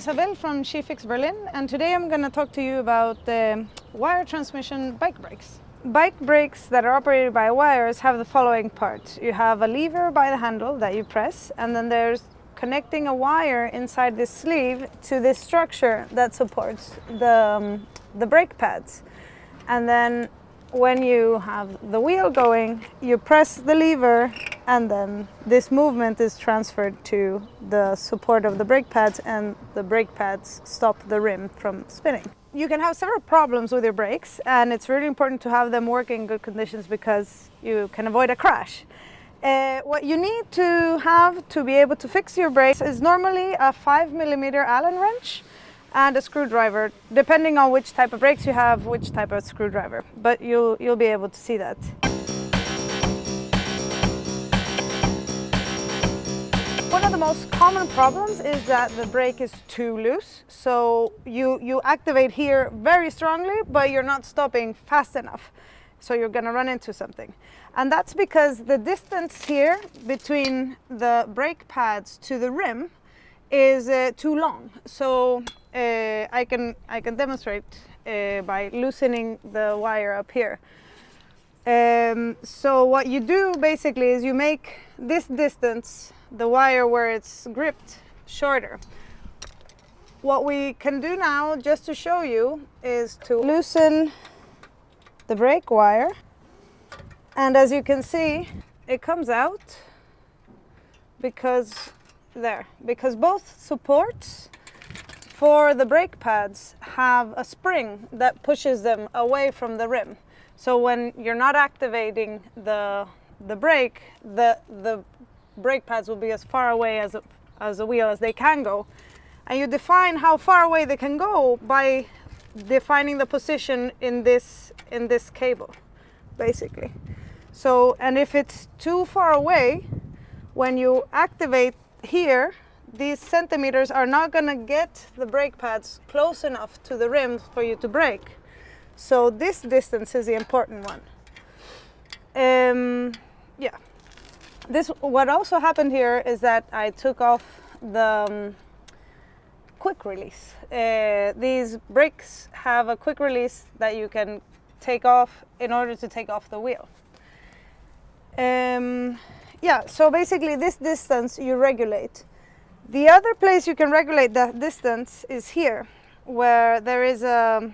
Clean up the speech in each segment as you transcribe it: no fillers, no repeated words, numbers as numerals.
Isabel from SheFix Berlin, and today I'm going to talk to you about wire transmission bike brakes. Bike brakes that are operated by wires have the following parts. You have a lever by the handle that you press, and then there's connecting a wire inside this sleeve to this structure that supports the brake pads. And then when you have the wheel going, you press the lever, and then this movement is transferred to the support of the brake pads, and the brake pads stop the rim from spinning. You can have several problems with your brakes, and it's really important to have them work in good conditions because you can avoid a crash. What you need to have to be able to fix your brakes is normally a 5mm Allen wrench and a screwdriver, depending on which type of brakes you have, which type of screwdriver. But you'll be able to see that. One of the most common problems is that the brake is too loose. So you activate here very strongly, but you're not stopping fast enough. So you're gonna run into something. And that's because the distance here between the brake pads to the rim is too long. So I can demonstrate by loosening the wire up here. So what you do basically is you make this distance, the wire where it's gripped, shorter. What we can do now, just to show you, is to loosen the brake wire. And as you can see, it comes out because both supports for the brake pads have a spring that pushes them away from the rim. So when you're not activating the brake, the brake pads will be as far away as a wheel as they can go. And you define how far away they can go by defining the position in this cable, basically. So, and if it's too far away, when you activate here, these centimeters are not going to get the brake pads close enough to the rim for you to brake. So this distance is the important one. Yeah. What also happened here is that I took off the quick release. These brakes have a quick release that you can take off in order to take off the wheel. Yeah, so basically this distance you regulate. The other place you can regulate that distance is here, where there is a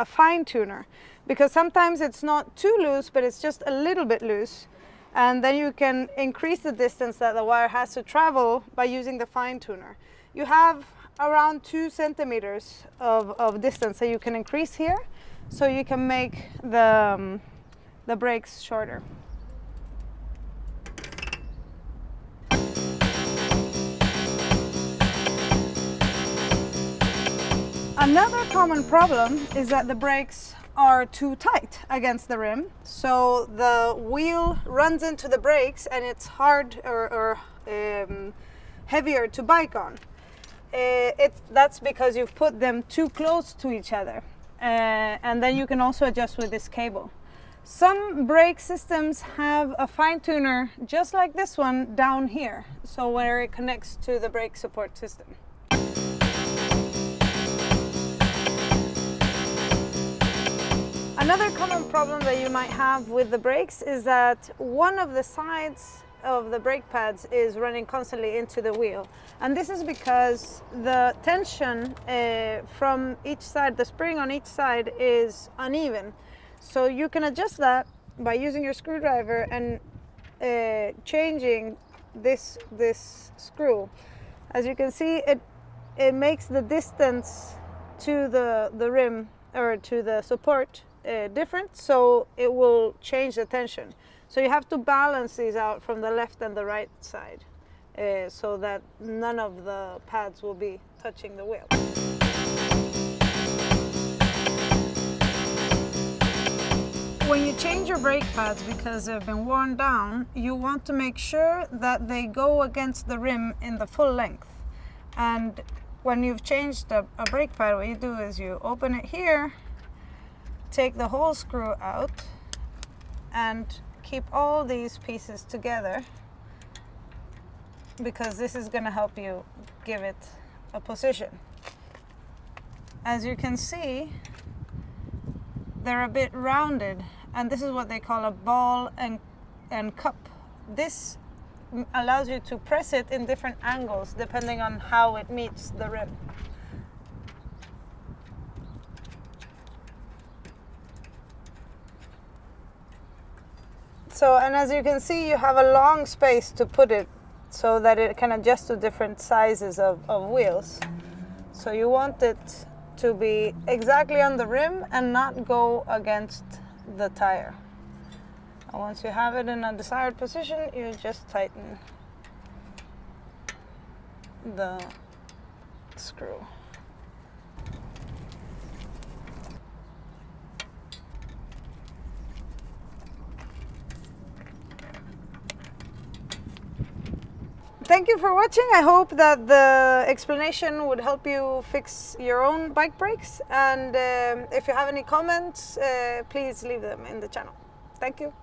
fine tuner, because sometimes it's not too loose, but it's just a little bit loose. And then you can increase the distance that the wire has to travel by using the fine tuner. You have around 2 centimeters of distance that you can increase here, so you can make the brakes shorter. Another common problem is that the brakes are too tight against the rim, so the wheel runs into the brakes and it's hard or heavier to bike on. That's because you've put them too close to each other, and then you can also adjust with this cable. Some brake systems have a fine tuner just like this one down here, so where it connects to the brake support system. Another common problem that you might have with the brakes is that one of the sides of the brake pads is running constantly into the wheel. And this is because the tension from each side, the spring on each side, is uneven. So you can adjust that by using your screwdriver and changing this screw. As you can see, it makes the distance to the rim or to the support different, so it will change the tension. So you have to balance these out from the left and the right side so that none of the pads will be touching the wheel. When you change your brake pads because they've been worn down, you want to make sure that they go against the rim in the full length. And when you've changed a brake pad, what you do is you open it here, take the whole screw out, and keep all these pieces together, because this is going to help you give it a position. As you can see, they're a bit rounded, and this is what they call a ball and cup. This allows you to press it in different angles depending on how it meets the rim. So, and as you can see, you have a long space to put it so that it can adjust to different sizes of wheels. So you want it to be exactly on the rim and not go against the tire. And once you have it in a desired position, you just tighten the screw. Thank you for watching. I hope that the explanation would help you fix your own bike brakes. And if you have any comments, please leave them in the channel. Thank you.